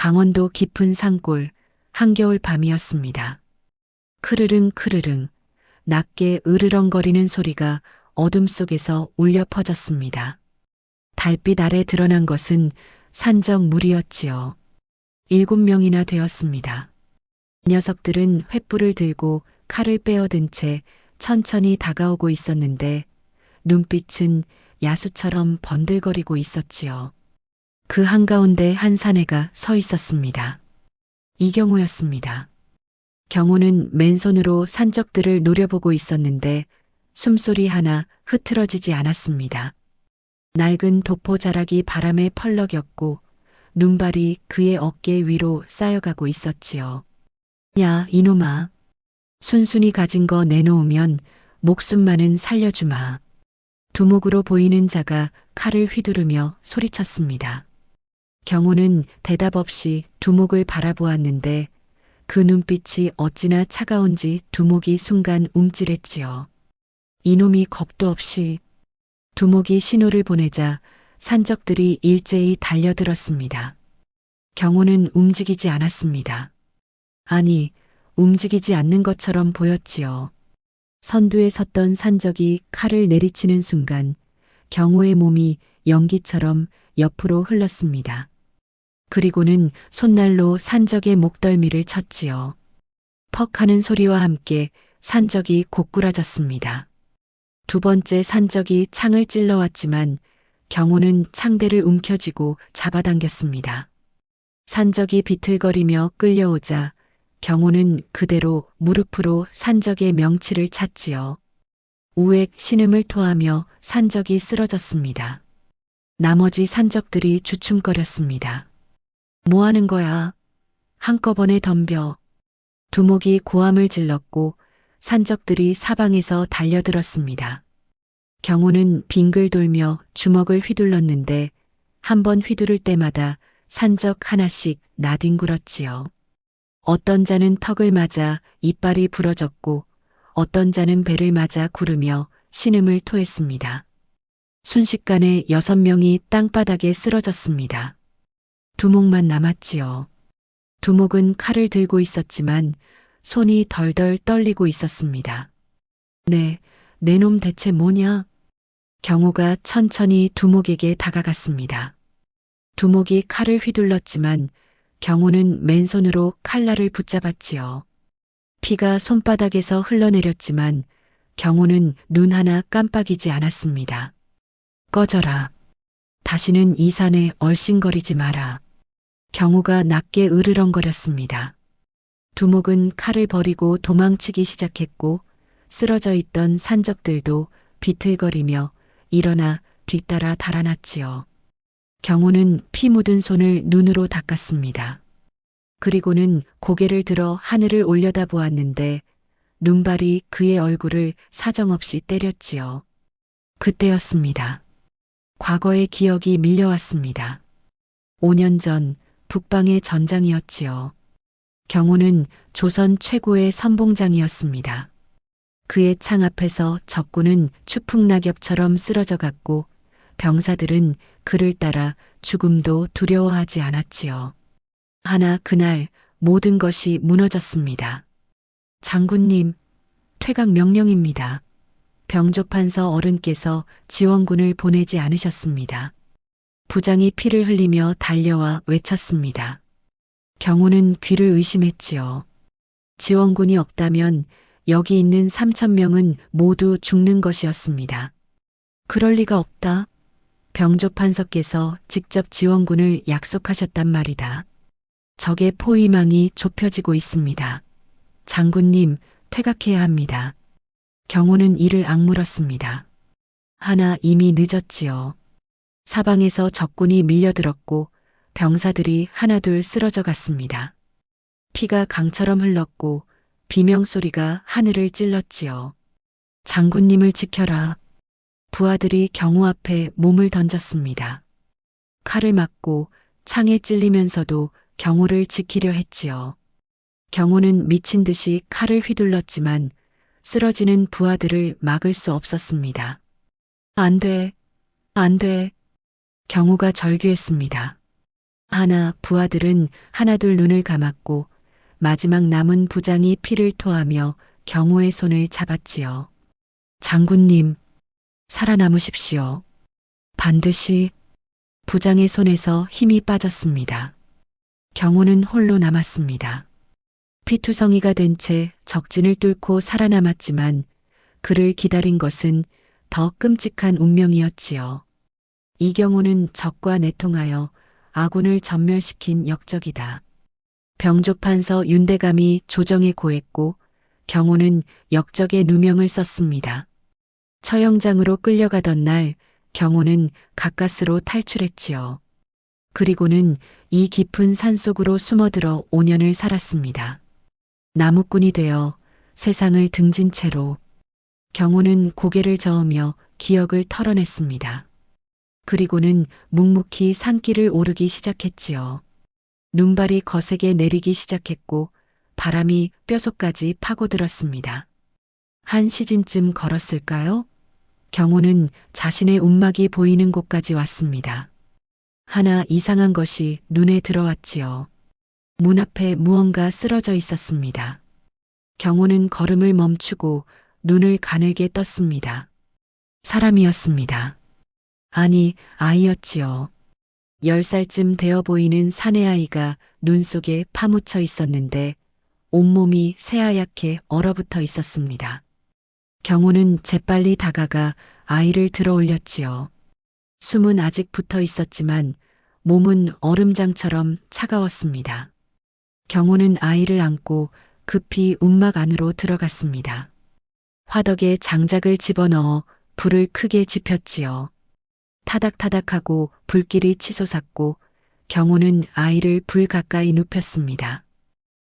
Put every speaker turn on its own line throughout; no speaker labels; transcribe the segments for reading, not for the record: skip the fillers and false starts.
강원도 깊은 산골 한겨울 밤이었습니다. 크르릉 크르릉 낮게 으르렁거리는 소리가 어둠 속에서 울려 퍼졌습니다. 달빛 아래 드러난 것은 산적 무리였지요. 7명이나 되었습니다. 녀석들은 횃불을 들고 칼을 빼어든 채 천천히 다가오고 있었는데 눈빛은 야수처럼 번들거리고 있었지요. 그 한가운데 한 사내가 서 있었습니다. 이경호였습니다. 경호는 맨손으로 산적들을 노려보고 있었는데 숨소리 하나 흐트러지지 않았습니다. 낡은 도포 자락이 바람에 펄럭였고 눈발이 그의 어깨 위로 쌓여가고 있었지요. 야, 이놈아. 순순히 가진 거 내놓으면 목숨만은 살려주마. 두목으로 보이는 자가 칼을 휘두르며 소리쳤습니다. 경호는 대답 없이 두목을 바라보았는데 그 눈빛이 어찌나 차가운지 두목이 순간 움찔했지요. 이놈이 겁도 없이. 두목이 신호를 보내자 산적들이 일제히 달려들었습니다. 경호는 움직이지 않았습니다. 아니, 움직이지 않는 것처럼 보였지요. 선두에 섰던 산적이 칼을 내리치는 순간 경호의 몸이 연기처럼 옆으로 흘렀습니다. 그리고는 손날로 산적의 목덜미를 쳤지요. 퍽 하는 소리와 함께 산적이 고꾸라졌습니다. 두 번째 산적이 창을 찔러왔지만 경호는 창대를 움켜쥐고 잡아당겼습니다. 산적이 비틀거리며 끌려오자 경호는 그대로 무릎으로 산적의 명치를 찼지요. 우액 신음을 토하며 산적이 쓰러졌습니다. 나머지 산적들이 주춤거렸습니다. 뭐 하는 거야? 한꺼번에 덤벼. 두목이 고함을 질렀고 산적들이 사방에서 달려들었습니다. 경호는 빙글 돌며 주먹을 휘둘렀는데 한 번 휘두를 때마다 산적 하나씩 나뒹굴었지요. 어떤 자는 턱을 맞아 이빨이 부러졌고 어떤 자는 배를 맞아 구르며 신음을 토했습니다. 순식간에 6명이 땅바닥에 쓰러졌습니다. 두목만 남았지요. 두목은 칼을 들고 있었지만 손이 덜덜 떨리고 있었습니다. 내 놈 대체 뭐냐? 경호가 천천히 두목에게 다가갔습니다. 두목이 칼을 휘둘렀지만 경호는 맨손으로 칼날을 붙잡았지요. 피가 손바닥에서 흘러내렸지만 경호는 눈 하나 깜빡이지 않았습니다. 꺼져라. 다시는 이 산에 얼씬거리지 마라. 경호가 낮게 으르렁거렸습니다. 두목은 칼을 버리고 도망치기 시작했고 쓰러져 있던 산적들도 비틀거리며 일어나 뒤따라 달아났지요. 경호는 피 묻은 손을 눈으로 닦았습니다. 그리고는 고개를 들어 하늘을 올려다보았는데 눈발이 그의 얼굴을 사정없이 때렸지요. 그때였습니다. 과거의 기억이 밀려왔습니다. 5년 전 북방의 전장이었지요. 경호는 조선 최고의 선봉장이었습니다. 그의 창 앞에서 적군은 추풍낙엽처럼 쓰러져 갔고 병사들은 그를 따라 죽음도 두려워하지 않았지요. 하나 그날 모든 것이 무너졌습니다. 장군님, 퇴각 명령입니다. 병조판서 어른께서 지원군을 보내지 않으셨습니다. 부장이 피를 흘리며 달려와 외쳤습니다. 경호는 귀를 의심했지요. 지원군이 없다면 여기 있는 3,000명은 모두 죽는 것이었습니다. 그럴 리가 없다. 병조판서께서 직접 지원군을 약속하셨단 말이다. 적의 포위망이 좁혀지고 있습니다. 장군님, 퇴각해야 합니다. 경호는 이를 악물었습니다. 하나 이미 늦었지요. 사방에서 적군이 밀려들었고 병사들이 하나둘 쓰러져 갔습니다. 피가 강처럼 흘렀고 비명소리가 하늘을 찔렀지요. 장군님을 지켜라. 부하들이 경호 앞에 몸을 던졌습니다. 칼을 맞고 창에 찔리면서도 경호를 지키려 했지요. 경호는 미친 듯이 칼을 휘둘렀지만 쓰러지는 부하들을 막을 수 없었습니다. 안 돼, 안 돼. 경호가 절규했습니다. 하나 부하들은 하나둘 눈을 감았고 마지막 남은 부장이 피를 토하며 경호의 손을 잡았지요. 장군님, 살아남으십시오. 반드시. 부장의 손에서 힘이 빠졌습니다. 경호는 홀로 남았습니다. 피투성이가 된 채 적진을 뚫고 살아남았지만 그를 기다린 것은 더 끔찍한 운명이었지요. 이경호는 적과 내통하여 아군을 전멸시킨 역적이다. 병조판서 윤대감이 조정에 고했고 경호는 역적의 누명을 썼습니다. 처형장으로 끌려가던 날 경호는 가까스로 탈출했지요. 그리고는 이 깊은 산속으로 숨어들어 5년을 살았습니다. 나무꾼이 되어 세상을 등진 채로 경호는 고개를 저으며 기억을 털어냈습니다. 그리고는 묵묵히 산길을 오르기 시작했지요. 눈발이 거세게 내리기 시작했고 바람이 뼛속까지 파고들었습니다. 한 시즌쯤 걸었을까요? 경호는 자신의 움막이 보이는 곳까지 왔습니다. 하나 이상한 것이 눈에 들어왔지요. 문 앞에 무언가 쓰러져 있었습니다. 경호는 걸음을 멈추고 눈을 가늘게 떴습니다. 사람이었습니다. 아니, 아이였지요. 10살쯤 되어 보이는 사내아이가 눈 속에 파묻혀 있었는데 온몸이 새하얗게 얼어붙어 있었습니다. 경호는 재빨리 다가가 아이를 들어 올렸지요. 숨은 아직 붙어 있었지만 몸은 얼음장처럼 차가웠습니다. 경호는 아이를 안고 급히 움막 안으로 들어갔습니다. 화덕에 장작을 집어넣어 불을 크게 지폈지요. 타닥타닥하고 불길이 치솟았고 경호는 아이를 불 가까이 눕혔습니다.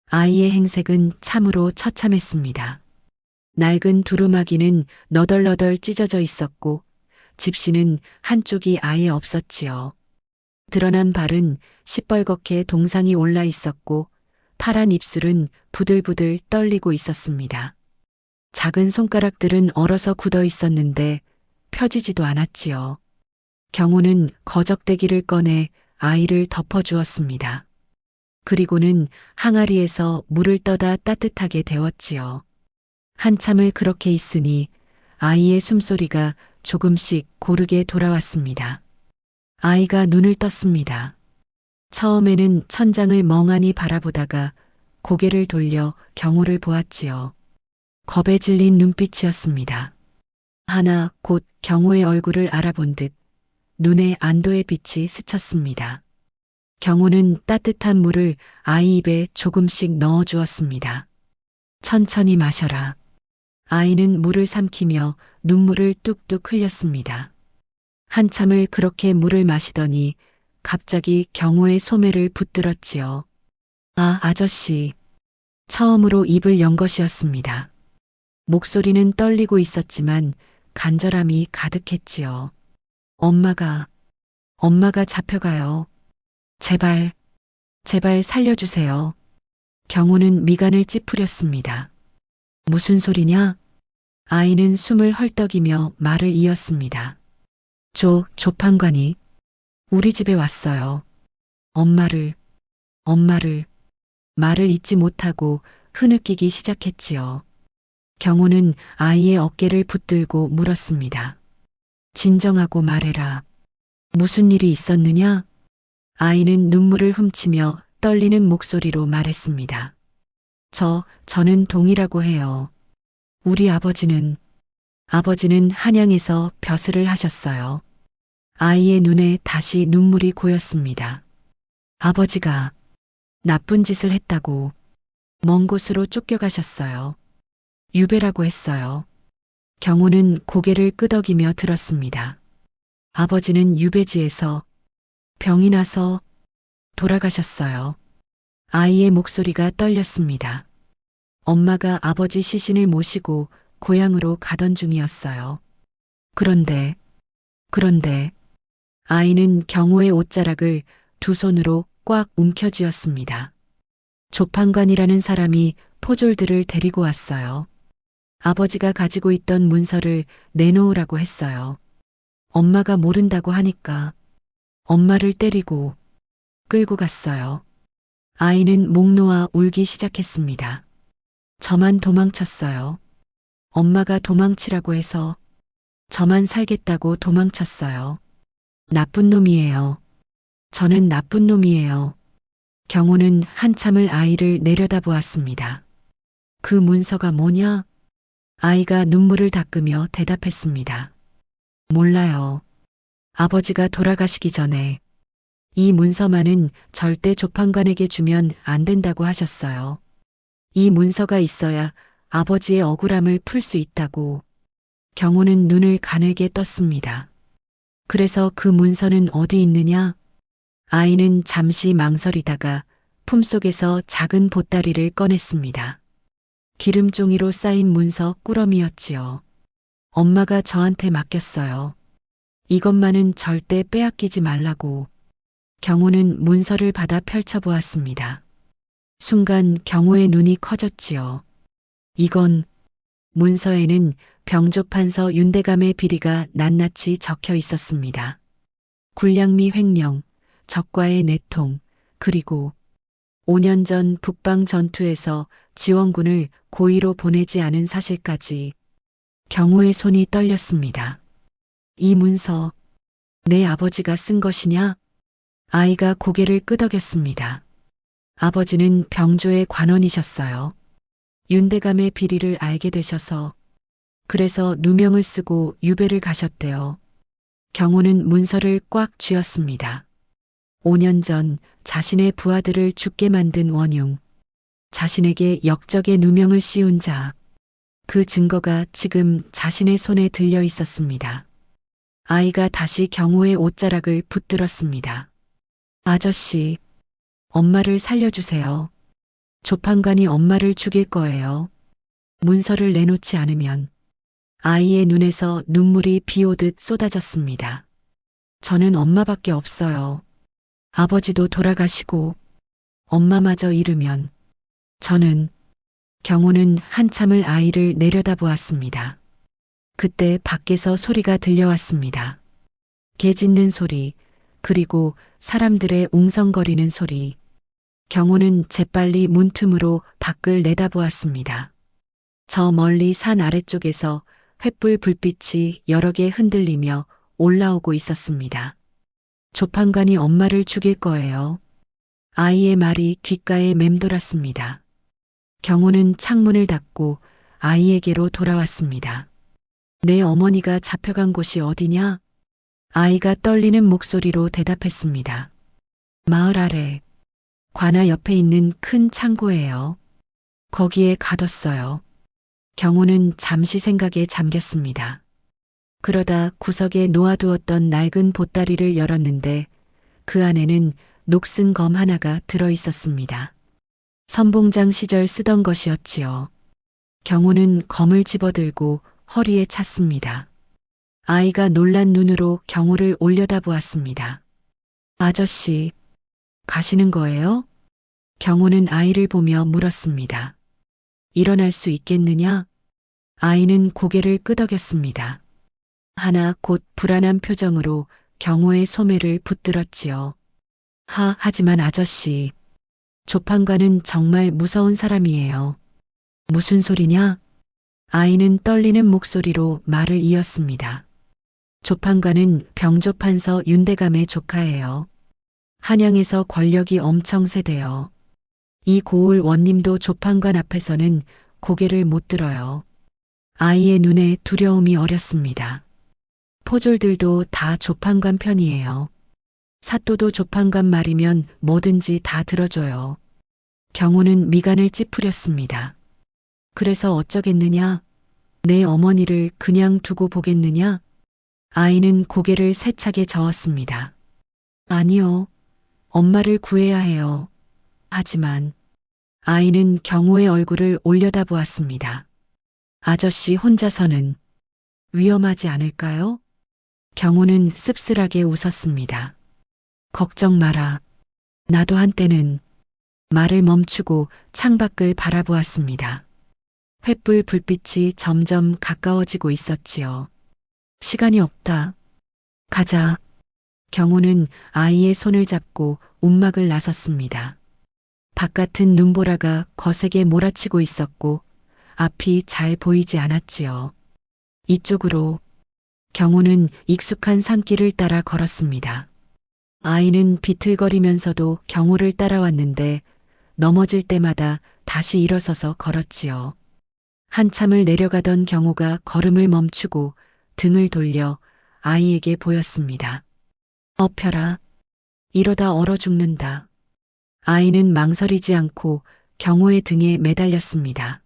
아이의 행색은 참으로 처참했습니다. 낡은 두루마기는 너덜너덜 찢어져 있었고 집시는 한쪽이 아예 없었지요. 드러난 발은 시뻘겋게 동상이 올라 있었고 파란 입술은 부들부들 떨리고 있었습니다. 작은 손가락들은 얼어서 굳어 있었는데 펴지지도 않았지요. 경호는 거적대기를 꺼내 아이를 덮어주었습니다. 그리고는 항아리에서 물을 떠다 따뜻하게 데웠지요. 한참을 그렇게 있으니 아이의 숨소리가 조금씩 고르게 돌아왔습니다. 아이가 눈을 떴습니다. 처음에는 천장을 멍하니 바라보다가 고개를 돌려 경호를 보았지요. 겁에 질린 눈빛이었습니다. 하나 곧 경호의 얼굴을 알아본 듯 눈에 안도의 빛이 스쳤습니다. 경호는 따뜻한 물을 아이 입에 조금씩 넣어 주었습니다. 천천히 마셔라. 아이는 물을 삼키며 눈물을 뚝뚝 흘렸습니다. 한참을 그렇게 물을 마시더니 갑자기 경호의 소매를 붙들었지요. 아, 아저씨. 처음으로 입을 연 것이었습니다. 목소리는 떨리고 있었지만 간절함이 가득했지요. 엄마가 잡혀가요. 제발, 제발 살려주세요. 경호는 미간을 찌푸렸습니다. 무슨 소리냐? 아이는 숨을 헐떡이며 말을 이었습니다. 조판관이 우리 집에 왔어요. 엄마를, 말을 잇지 못하고 흐느끼기 시작했지요. 경호는 아이의 어깨를 붙들고 물었습니다. 진정하고 말해라. 무슨 일이 있었느냐? 아이는 눈물을 훔치며 떨리는 목소리로 말했습니다. 저는 동이라고 해요. 우리 아버지는 한양에서 벼슬을 하셨어요. 아이의 눈에 다시 눈물이 고였습니다. 아버지가 나쁜 짓을 했다고 먼 곳으로 쫓겨가셨어요. 유배라고 했어요. 경호는 고개를 끄덕이며 들었습니다. 아버지는 유배지에서 병이 나서 돌아가셨어요. 아이의 목소리가 떨렸습니다. 엄마가 아버지 시신을 모시고 고향으로 가던 중이었어요. 그런데 아이는 경호의 옷자락을 두 손으로 꽉 움켜쥐었습니다. 조판관이라는 사람이 포졸들을 데리고 왔어요. 아버지가 가지고 있던 문서를 내놓으라고 했어요. 엄마가 모른다고 하니까 엄마를 때리고 끌고 갔어요. 아이는 목 놓아 울기 시작했습니다. 저만 도망쳤어요. 엄마가 도망치라고 해서 저만 살겠다고 도망쳤어요. 나쁜 놈이에요. 저는 나쁜 놈이에요. 경호는 한참을 아이를 내려다보았습니다. 그 문서가 뭐냐? 아이가 눈물을 닦으며 대답했습니다. 몰라요. 아버지가 돌아가시기 전에 이 문서만은 절대 조판관에게 주면 안 된다고 하셨어요. 이 문서가 있어야 아버지의 억울함을 풀 수 있다고. 경호는 눈을 가늘게 떴습니다. 그래서 그 문서는 어디 있느냐? 아이는 잠시 망설이다가 품속에서 작은 보따리를 꺼냈습니다. 기름종이로 쌓인 문서 꾸러미였지요. 엄마가 저한테 맡겼어요. 이것만은 절대 빼앗기지 말라고. 경호는 문서를 받아 펼쳐보았습니다. 순간 경호의 눈이 커졌지요. 이건 문서에는 병조판서 윤대감의 비리가 낱낱이 적혀 있었습니다. 군량미 횡령, 적과의 내통, 그리고 5년 전 북방 전투에서 지원군을 고의로 보내지 않은 사실까지. 경호의 손이 떨렸습니다. 이 문서, 내 아버지가 쓴 것이냐? 아이가 고개를 끄덕였습니다. 아버지는 병조의 관원이셨어요. 윤대감의 비리를 알게 되셔서 그래서 누명을 쓰고 유배를 가셨대요. 경호는 문서를 꽉 쥐었습니다. 5년 전 자신의 부하들을 죽게 만든 원흉, 자신에게 역적의 누명을 씌운 자, 그 증거가 지금 자신의 손에 들려 있었습니다. 아이가 다시 경호의 옷자락을 붙들었습니다. 아저씨, 엄마를 살려주세요. 조판관이 엄마를 죽일 거예요. 문서를 내놓지 않으면. 아이의 눈에서 눈물이 비 오듯 쏟아졌습니다. 저는 엄마밖에 없어요. 아버지도 돌아가시고 엄마마저 잃으면 저는. 경호는 한참을 아이를 내려다보았습니다. 그때 밖에서 소리가 들려왔습니다. 개 짖는 소리, 그리고 사람들의 웅성거리는 소리. 경호는 재빨리 문틈으로 밖을 내다보았습니다. 저 멀리 산 아래쪽에서 횃불 불빛이 여러 개 흔들리며 올라오고 있었습니다. 조판관이 엄마를 죽일 거예요. 아이의 말이 귓가에 맴돌았습니다. 경호는 창문을 닫고 아이에게로 돌아왔습니다. 내 어머니가 잡혀간 곳이 어디냐? 아이가 떨리는 목소리로 대답했습니다. 마을 아래, 관아 옆에 있는 큰 창고예요. 거기에 가뒀어요. 경호는 잠시 생각에 잠겼습니다. 그러다 구석에 놓아두었던 낡은 보따리를 열었는데 그 안에는 녹슨 검 하나가 들어 있었습니다. 선봉장 시절 쓰던 것이었지요. 경호는 검을 집어들고 허리에 찼습니다. 아이가 놀란 눈으로 경호를 올려다보았습니다. 아저씨, 가시는 거예요? 경호는 아이를 보며 물었습니다. 일어날 수 있겠느냐? 아이는 고개를 끄덕였습니다. 하나 곧 불안한 표정으로 경호의 소매를 붙들었지요. 하지만 아저씨, 조판관은 정말 무서운 사람이에요. 무슨 소리냐? 아이는 떨리는 목소리로 말을 이었습니다. 조판관은 병조판서 윤대감의 조카예요. 한양에서 권력이 엄청 세대요. 이 고을 원님도 조판관 앞에서는 고개를 못 들어요. 아이의 눈에 두려움이 어렸습니다. 포졸들도 다 조판관 편이에요. 사또도 조판관 말이면 뭐든지 다 들어줘요. 경호는 미간을 찌푸렸습니다. 그래서 어쩌겠느냐? 내 어머니를 그냥 두고 보겠느냐? 아이는 고개를 세차게 저었습니다. 아니요. 엄마를 구해야 해요. 하지만 아이는 경호의 얼굴을 올려다보았습니다. 아저씨 혼자서는 위험하지 않을까요? 경호는 씁쓸하게 웃었습니다. 걱정 마라. 나도 한때는. 말을 멈추고 창밖을 바라보았습니다. 횃불 불빛이 점점 가까워지고 있었지요. 시간이 없다. 가자. 경호는 아이의 손을 잡고 움막을 나섰습니다. 바깥은 눈보라가 거세게 몰아치고 있었고 앞이 잘 보이지 않았지요. 이쪽으로 경호는 익숙한 산길을 따라 걸었습니다. 아이는 비틀거리면서도 경호를 따라왔는데 넘어질 때마다 다시 일어서서 걸었지요. 한참을 내려가던 경호가 걸음을 멈추고 등을 돌려 아이에게 보였습니다. 엎혀라. 이러다 얼어 죽는다. 아이는 망설이지 않고 경호의 등에 매달렸습니다.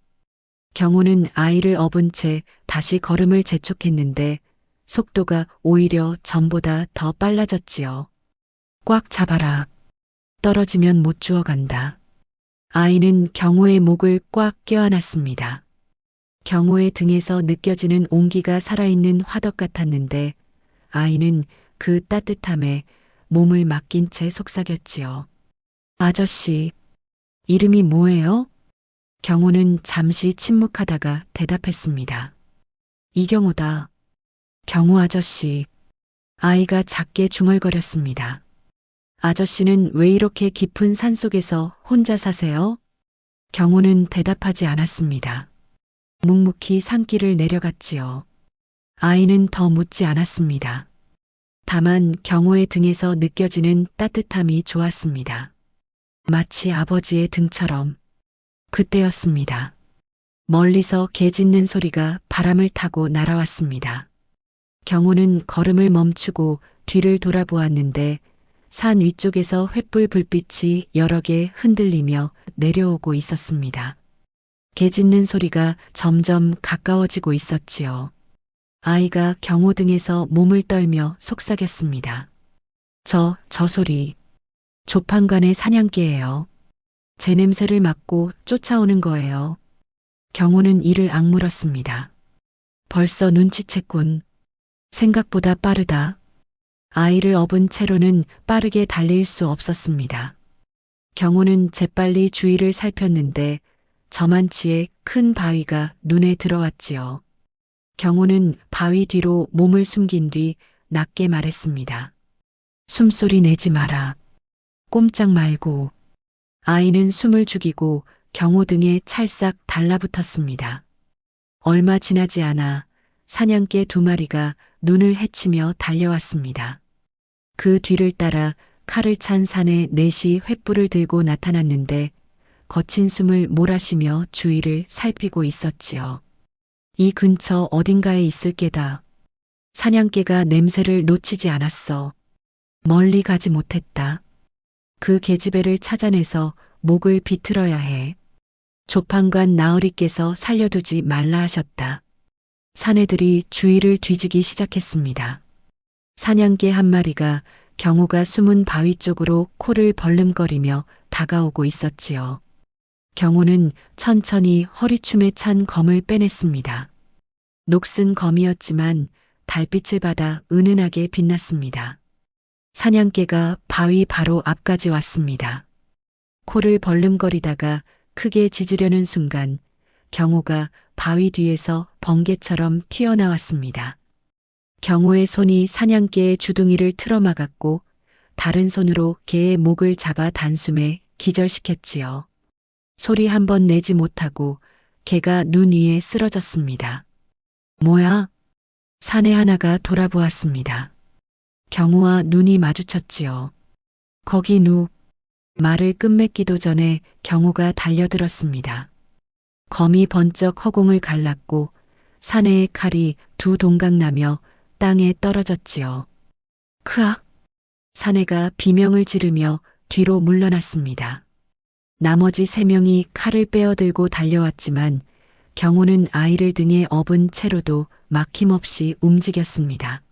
경호는 아이를 업은 채 다시 걸음을 재촉했는데 속도가 오히려 전보다 더 빨라졌지요. 꽉 잡아라. 떨어지면 못 주워간다. 아이는 경호의 목을 꽉 껴안았습니다. 경호의 등에서 느껴지는 온기가 살아있는 화덕 같았는데 아이는 그 따뜻함에 몸을 맡긴 채 속삭였지요. 아저씨, 이름이 뭐예요? 경호는 잠시 침묵하다가 대답했습니다. 이경호다. 경호 아저씨. 아이가 작게 중얼거렸습니다. 아저씨는 왜 이렇게 깊은 산속에서 혼자 사세요? 경호는 대답하지 않았습니다. 묵묵히 산길을 내려갔지요. 아이는 더 묻지 않았습니다. 다만 경호의 등에서 느껴지는 따뜻함이 좋았습니다. 마치 아버지의 등처럼. 그때였습니다. 멀리서 개 짖는 소리가 바람을 타고 날아왔습니다. 경호는 걸음을 멈추고 뒤를 돌아보았는데 산 위쪽에서 횃불 불빛이 여러 개 흔들리며 내려오고 있었습니다. 개 짖는 소리가 점점 가까워지고 있었지요. 아이가 경호 등에서 몸을 떨며 속삭였습니다. 저 소리. 조판관의 사냥개예요. 제 냄새를 맡고 쫓아오는 거예요. 경호는 이를 악물었습니다. 벌써 눈치챘군. 생각보다 빠르다. 아이를 업은 채로는 빠르게 달릴 수 없었습니다. 경호는 재빨리 주위를 살폈는데 저만치의 큰 바위가 눈에 들어왔지요. 경호는 바위 뒤로 몸을 숨긴 뒤 낮게 말했습니다. 숨소리 내지 마라. 꼼짝 말고. 아이는 숨을 죽이고 경호 등에 찰싹 달라붙었습니다. 얼마 지나지 않아 사냥개 2마리가 눈을 헤치며 달려왔습니다. 그 뒤를 따라 칼을 찬 사내 넷이 횃불을 들고 나타났는데 거친 숨을 몰아쉬며 주위를 살피고 있었지요. 이 근처 어딘가에 있을 게다. 사냥개가 냄새를 놓치지 않았어. 멀리 가지 못했다. 그 계집애를 찾아내서 목을 비틀어야 해. 조판관 나으리께서 살려두지 말라 하셨다. 사내들이 주위를 뒤지기 시작했습니다. 사냥개 1마리가 경호가 숨은 바위 쪽으로 코를 벌름거리며 다가오고 있었지요. 경호는 천천히 허리춤에 찬 검을 빼냈습니다. 녹슨 검이었지만 달빛을 받아 은은하게 빛났습니다. 사냥개가 바위 바로 앞까지 왔습니다. 코를 벌름거리다가 크게 짖으려는 순간 경호가 바위 뒤에서 번개처럼 튀어나왔습니다. 경호의 손이 사냥개의 주둥이를 틀어막았고 다른 손으로 개의 목을 잡아 단숨에 기절시켰지요. 소리 한 번 내지 못하고 개가 눈 위에 쓰러졌습니다. 뭐야? 사내 하나가 돌아보았습니다. 경호와 눈이 마주쳤지요. 거기 말을 끝맺기도 전에 경호가 달려들었습니다. 검이 번쩍 허공을 갈랐고 사내의 칼이 2 동강 나며 땅에 떨어졌지요. 크악! 사내가 비명을 지르며 뒤로 물러났습니다. 나머지 3명이 칼을 빼어들고 달려왔지만 경호는 아이를 등에 업은 채로도 막힘없이 움직였습니다.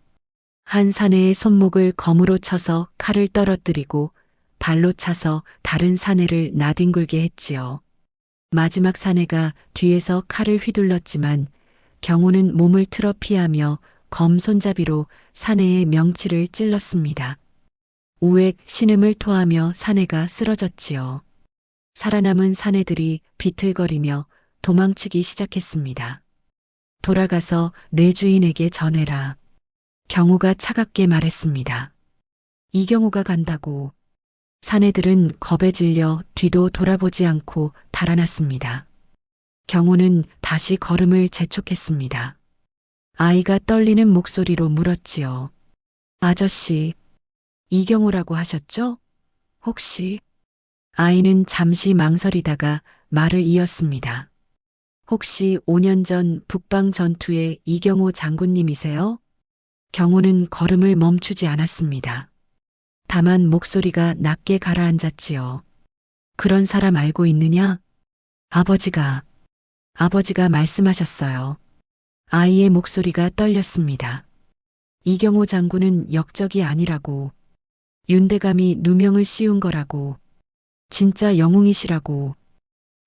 한 사내의 손목을 검으로 쳐서 칼을 떨어뜨리고 발로 차서 다른 사내를 나뒹굴게 했지요. 마지막 사내가 뒤에서 칼을 휘둘렀지만 경호는 몸을 틀어 피하며 검 손잡이로 사내의 명치를 찔렀습니다. 우액 신음을 토하며 사내가 쓰러졌지요. 살아남은 사내들이 비틀거리며 도망치기 시작했습니다. 돌아가서 내 주인에게 전해라. 경호가 차갑게 말했습니다. 이경호가 간다고. 사내들은 겁에 질려 뒤도 돌아보지 않고 달아났습니다. 경호는 다시 걸음을 재촉했습니다. 아이가 떨리는 목소리로 물었지요. 아저씨, 이경호라고 하셨죠? 혹시? 아이는 잠시 망설이다가 말을 이었습니다. 혹시 5년 전 북방 전투의 이경호 장군님이세요? 경호는 걸음을 멈추지 않았습니다. 다만 목소리가 낮게 가라앉았지요. 그런 사람 알고 있느냐? 아버지가 말씀하셨어요. 아이의 목소리가 떨렸습니다. 이경호 장군은 역적이 아니라고, 윤대감이 누명을 씌운 거라고, 진짜 영웅이시라고.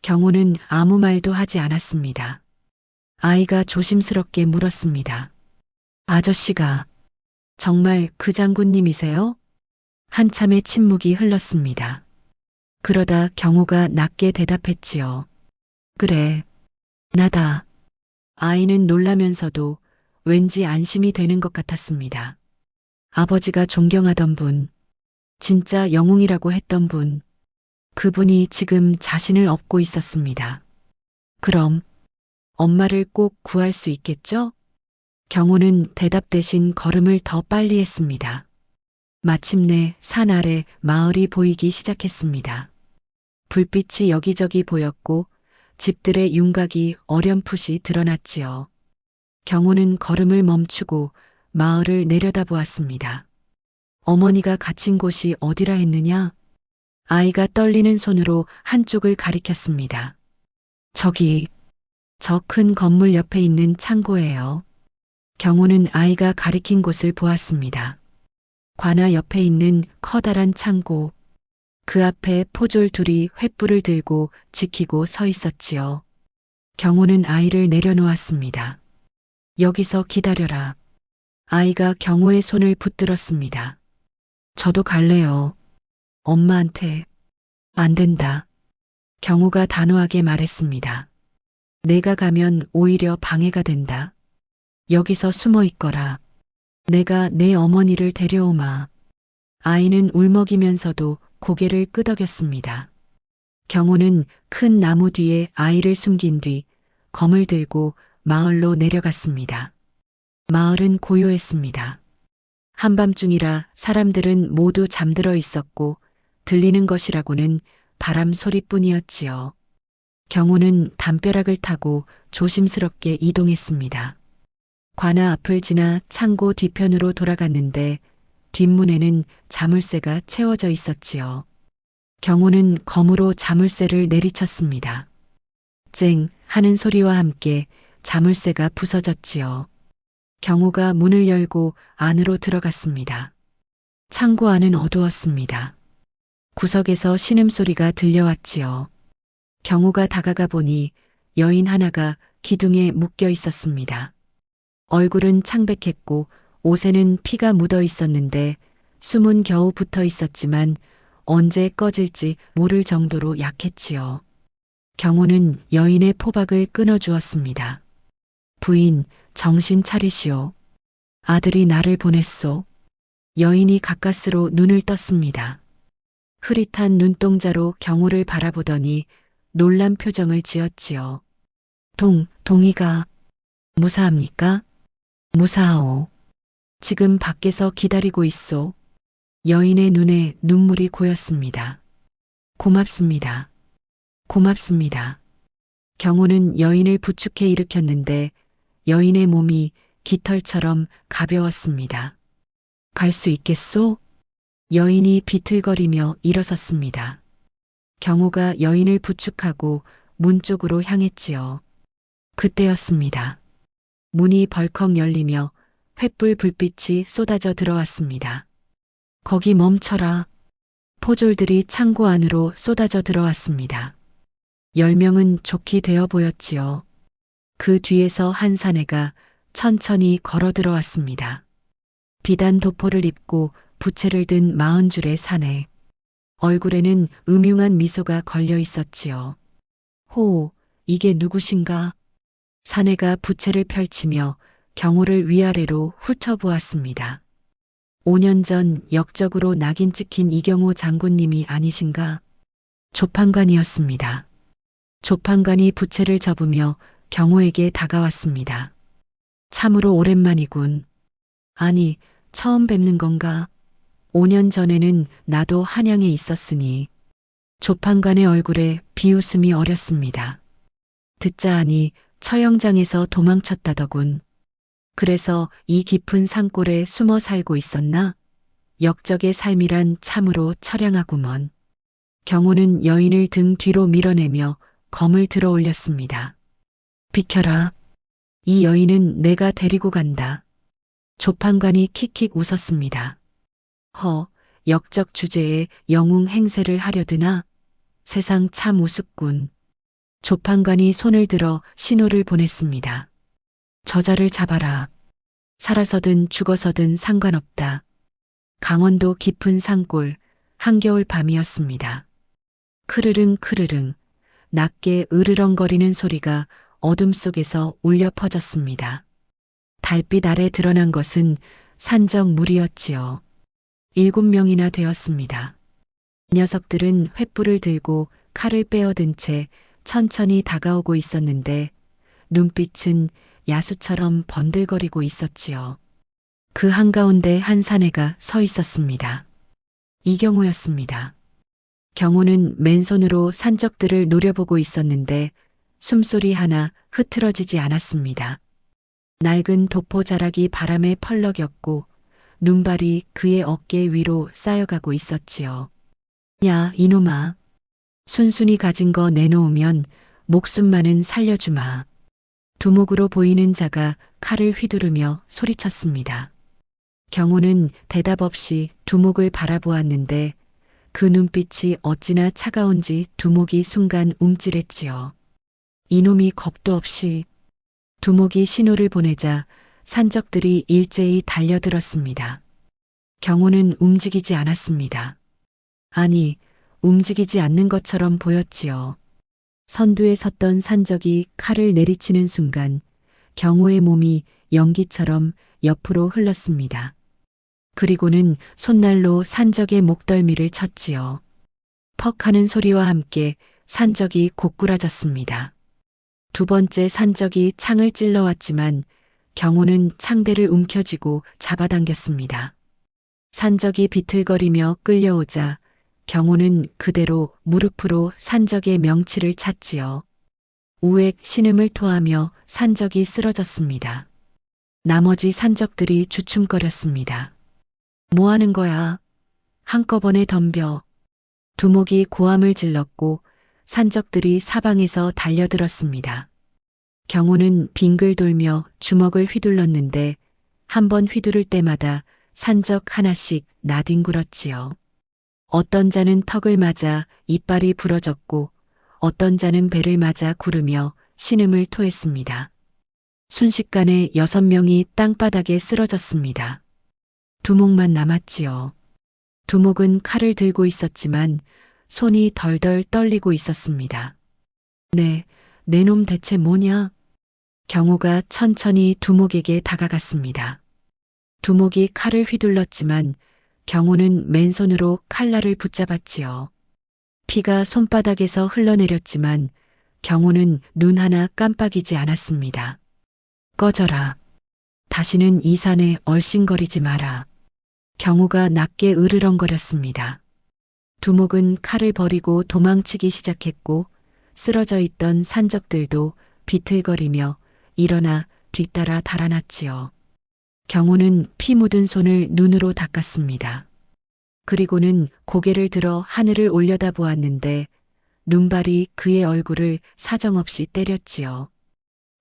경호는 아무 말도 하지 않았습니다. 아이가 조심스럽게 물었습니다. 아저씨가 정말 그 장군님이세요? 한참의 침묵이 흘렀습니다. 그러다 경호가 낮게 대답했지요. 그래, 나다. 아이는 놀라면서도 왠지 안심이 되는 것 같았습니다. 아버지가 존경하던 분, 진짜 영웅이라고 했던 분, 그분이 지금 자신을 업고 있었습니다. 그럼 엄마를 꼭 구할 수 있겠죠? 경호는 대답 대신 걸음을 더 빨리 했습니다. 마침내 산 아래 마을이 보이기 시작했습니다. 불빛이 여기저기 보였고 집들의 윤곽이 어렴풋이 드러났지요. 경호는 걸음을 멈추고 마을을 내려다보았습니다. 어머니가 갇힌 곳이 어디라 했느냐? 아이가 떨리는 손으로 한쪽을 가리켰습니다. 저기, 저 큰 건물 옆에 있는 창고예요. 경호는 아이가 가리킨 곳을 보았습니다. 관아 옆에 있는 커다란 창고, 그 앞에 포졸 둘이 횃불을 들고 지키고 서 있었지요. 경호는 아이를 내려놓았습니다. 여기서 기다려라. 아이가 경호의 손을 붙들었습니다. 저도 갈래요. 엄마한테. 안 된다. 경호가 단호하게 말했습니다. 내가 가면 오히려 방해가 된다. 여기서 숨어 있거라. 내가 내 어머니를 데려오마. 아이는 울먹이면서도 고개를 끄덕였습니다. 경호는 큰 나무 뒤에 아이를 숨긴 뒤 검을 들고 마을로 내려갔습니다. 마을은 고요했습니다. 한밤중이라 사람들은 모두 잠들어 있었고 들리는 것이라고는 바람 소리뿐이었지요. 경호는 담벼락을 타고 조심스럽게 이동했습니다. 관아 앞을 지나 창고 뒤편으로 돌아갔는데 뒷문에는 자물쇠가 채워져 있었지요. 경호는 검으로 자물쇠를 내리쳤습니다. 쨍 하는 소리와 함께 자물쇠가 부서졌지요. 경호가 문을 열고 안으로 들어갔습니다. 창고 안은 어두웠습니다. 구석에서 신음소리가 들려왔지요. 경호가 다가가 보니 여인 하나가 기둥에 묶여 있었습니다. 얼굴은 창백했고 옷에는 피가 묻어 있었는데 숨은 겨우 붙어 있었지만 언제 꺼질지 모를 정도로 약했지요. 경호는 여인의 포박을 끊어주었습니다. 부인, 정신 차리시오. 아들이 나를 보냈소. 여인이 가까스로 눈을 떴습니다. 흐릿한 눈동자로 경호를 바라보더니 놀란 표정을 지었지요. 동희가 무사합니까? 무사하오. 지금 밖에서 기다리고 있소. 여인의 눈에 눈물이 고였습니다. 고맙습니다. 고맙습니다. 경호는 여인을 부축해 일으켰는데 여인의 몸이 깃털처럼 가벼웠습니다. 갈 수 있겠소? 여인이 비틀거리며 일어섰습니다. 경호가 여인을 부축하고 문 쪽으로 향했지요. 그때였습니다. 문이 벌컥 열리며 횃불 불빛이 쏟아져 들어왔습니다. 거기 멈춰라. 포졸들이 창고 안으로 쏟아져 들어왔습니다. 10명은 좋게 되어 보였지요. 그 뒤에서 한 사내가 천천히 걸어 들어왔습니다. 비단 도포를 입고 부채를 든 40줄의 사내. 얼굴에는 음흉한 미소가 걸려 있었지요. 호, 이게 누구신가? 사내가 부채를 펼치며 경호를 위아래로 훑어보았습니다. 5년 전 역적으로 낙인 찍힌 이경호 장군님이 아니신가? 조판관이었습니다. 조판관이 부채를 접으며 경호에게 다가왔습니다. 참으로 오랜만이군. 아니, 처음 뵙는 건가? 5년 전에는 나도 한양에 있었으니. 조판관의 얼굴에 비웃음이 어렸습니다. 듣자 하니 처형장에서 도망쳤다더군. 그래서 이 깊은 산골에 숨어 살고 있었나? 역적의 삶이란 참으로 처량하구먼. 경호는 여인을 등 뒤로 밀어내며 검을 들어 올렸습니다. 비켜라. 이 여인은 내가 데리고 간다. 조판관이 킥킥 웃었습니다. 역적 주제에 영웅 행세를 하려드나? 세상 참 우습군. 조판관이 손을 들어 신호를 보냈습니다. 저자를 잡아라. 살아서든 죽어서든 상관없다. 강원도 깊은 산골, 한겨울 밤이었습니다. 크르릉 크르릉, 낮게 으르렁거리는 소리가 어둠 속에서 울려 퍼졌습니다. 달빛 아래 드러난 것은 산적물이었지요. 7명이나 되었습니다. 녀석들은 횃불을 들고 칼을 빼어든 채 천천히 다가오고 있었는데 눈빛은 야수처럼 번들거리고 있었지요. 그 한가운데 한 사내가 서 있었습니다. 이경호였습니다. 경호는 맨손으로 산적들을 노려보고 있었는데 숨소리 하나 흐트러지지 않았습니다. 낡은 도포 자락이 바람에 펄럭였고 눈발이 그의 어깨 위로 쌓여가고 있었지요. 야, 이놈아. 순순히 가진 거 내놓으면 목숨만은 살려주마. 두목으로 보이는 자가 칼을 휘두르며 소리쳤습니다. 경호는 대답 없이 두목을 바라보았는데 그 눈빛이 어찌나 차가운지 두목이 순간 움찔했지요. 이놈이 겁도 없이. 두목이 신호를 보내자 산적들이 일제히 달려들었습니다. 경호는 움직이지 않았습니다. 아니, 움직이지 않는 것처럼 보였지요. 선두에 섰던 산적이 칼을 내리치는 순간 경호의 몸이 연기처럼 옆으로 흘렀습니다. 그리고는 손날로 산적의 목덜미를 쳤지요. 퍽 하는 소리와 함께 산적이 고꾸라졌습니다. 두 번째 산적이 창을 찔러왔지만 경호는 창대를 움켜쥐고 잡아당겼습니다. 산적이 비틀거리며 끌려오자 경호는 그대로 무릎으로 산적의 명치를 찼지요. 우액 신음을 토하며 산적이 쓰러졌습니다. 나머지 산적들이 주춤거렸습니다. 뭐 하는 거야? 한꺼번에 덤벼. 두목이 고함을 질렀고 산적들이 사방에서 달려들었습니다. 경호는 빙글 돌며 주먹을 휘둘렀는데 한 번 휘두를 때마다 산적 하나씩 나뒹굴었지요. 어떤 자는 턱을 맞아 이빨이 부러졌고 어떤 자는 배를 맞아 구르며 신음을 토했습니다. 순식간에 6명이 땅바닥에 쓰러졌습니다. 두목만 남았지요. 두목은 칼을 들고 있었지만 손이 덜덜 떨리고 있었습니다. 내 놈 대체 뭐냐? 경호가 천천히 두목에게 다가갔습니다. 두목이 칼을 휘둘렀지만 경호는 맨손으로 칼날을 붙잡았지요. 피가 손바닥에서 흘러내렸지만 경호는 눈 하나 깜빡이지 않았습니다. 꺼져라. 다시는 이 산에 얼씬거리지 마라. 경호가 낮게 으르렁거렸습니다. 두목은 칼을 버리고 도망치기 시작했고 쓰러져 있던 산적들도 비틀거리며 일어나 뒤따라 달아났지요. 경호는 피 묻은 손을 눈으로 닦았습니다. 그리고는 고개를 들어 하늘을 올려다보았는데 눈발이 그의 얼굴을 사정없이 때렸지요.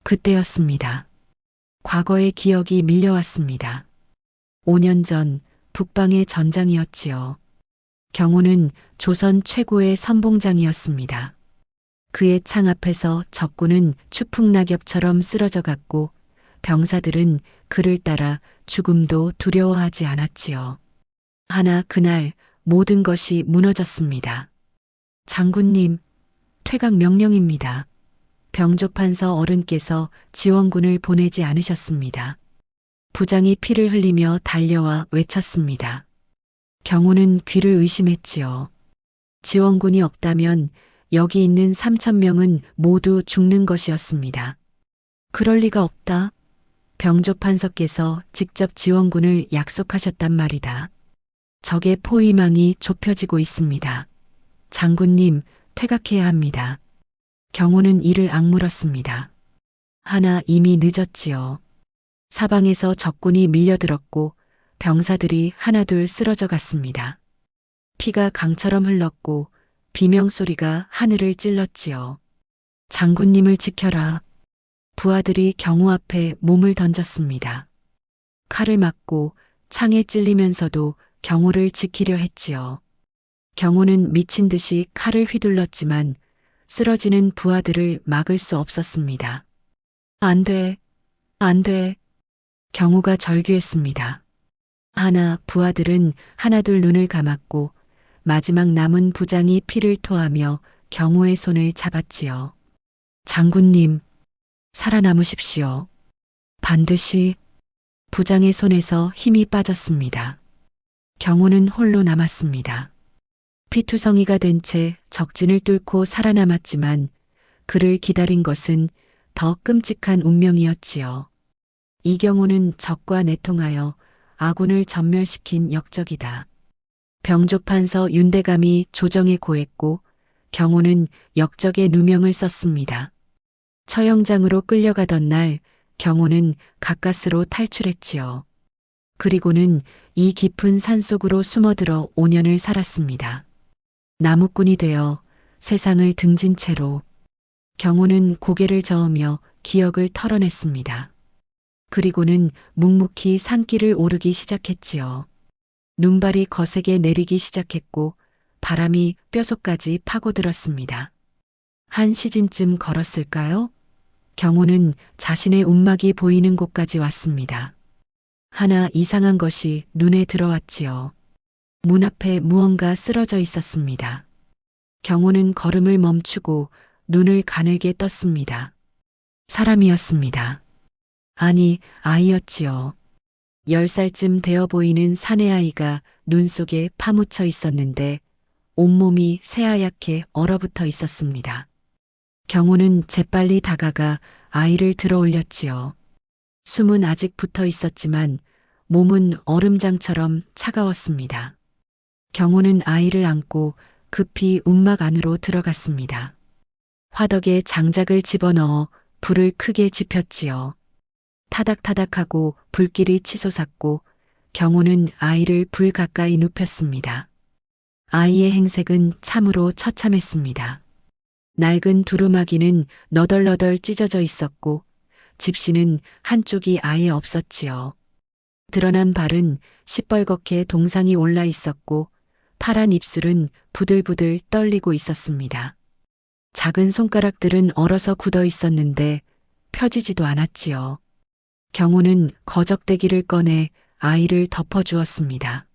그때였습니다. 과거의 기억이 밀려왔습니다. 5년 전 북방의 전장이었지요. 경호는 조선 최고의 선봉장이었습니다. 그의 창 앞에서 적군은 추풍낙엽처럼 쓰러져 갔고 병사들은 그를 따라 죽음도 두려워하지 않았지요. 하나 그날 모든 것이 무너졌습니다. 장군님, 퇴각 명령입니다. 병조판서 어른께서 지원군을 보내지 않으셨습니다. 부장이 피를 흘리며 달려와 외쳤습니다. 경호는 귀를 의심했지요. 지원군이 없다면 여기 있는 3,000명은 모두 죽는 것이었습니다. 그럴 리가 없다. 병조판서께서 직접 지원군을 약속하셨단 말이다. 적의 포위망이 좁혀지고 있습니다. 장군님, 퇴각해야 합니다. 경호는 이를 악물었습니다. 하나 이미 늦었지요. 사방에서 적군이 밀려들었고 병사들이 하나둘 쓰러져 갔습니다. 피가 강처럼 흘렀고 비명소리가 하늘을 찔렀지요. 장군님을 지켜라. 부하들이 경호 앞에 몸을 던졌습니다. 칼을 맞고 창에 찔리면서도 경호를 지키려 했지요. 경호는 미친 듯이 칼을 휘둘렀지만 쓰러지는 부하들을 막을 수 없었습니다. 안 돼, 안 돼. 경호가 절규했습니다. 하나 부하들은 하나둘 눈을 감았고 마지막 남은 부장이 피를 토하며 경호의 손을 잡았지요. 장군님, 살아남으십시오. 반드시. 부장의 손에서 힘이 빠졌습니다. 경호는 홀로 남았습니다. 피투성이가 된 채 적진을 뚫고 살아남았지만 그를 기다린 것은 더 끔찍한 운명이었지요. 이경호는 적과 내통하여 아군을 전멸시킨 역적이다. 병조판서 윤대감이 조정에 고했고 경호는 역적의 누명을 썼습니다. 처형장으로 끌려가던 날 경호는 가까스로 탈출했지요. 그리고는 이 깊은 산속으로 숨어들어 5년을 살았습니다. 나무꾼이 되어 세상을 등진 채로 경호는 고개를 저으며 기억을 털어냈습니다. 그리고는 묵묵히 산길을 오르기 시작했지요. 눈발이 거세게 내리기 시작했고 바람이 뼛속까지 파고들었습니다. 한 시즌쯤 걸었을까요? 경호는 자신의 움막이 보이는 곳까지 왔습니다. 하나 이상한 것이 눈에 들어왔지요. 문 앞에 무언가 쓰러져 있었습니다. 경호는 걸음을 멈추고 눈을 가늘게 떴습니다. 사람이었습니다. 아니, 아이였지요. 10살쯤 되어 보이는 사내아이가 눈 속에 파묻혀 있었는데 온몸이 새하얗게 얼어붙어 있었습니다. 경호는 재빨리 다가가 아이를 들어 올렸지요. 숨은 아직 붙어 있었지만 몸은 얼음장처럼 차가웠습니다. 경호는 아이를 안고 급히 움막 안으로 들어갔습니다. 화덕에 장작을 집어넣어 불을 크게 지폈지요. 타닥타닥하고 불길이 치솟았고 경호는 아이를 불 가까이 눕혔습니다. 아이의 행색은 참으로 처참했습니다. 낡은 두루마기는 너덜너덜 찢어져 있었고 집시는 한쪽이 아예 없었지요. 드러난 발은 시뻘겋게 동상이 올라 있었고 파란 입술은 부들부들 떨리고 있었습니다. 작은 손가락들은 얼어서 굳어 있었는데 펴지지도 않았지요. 경호는 거적대기를 꺼내 아이를 덮어주었습니다.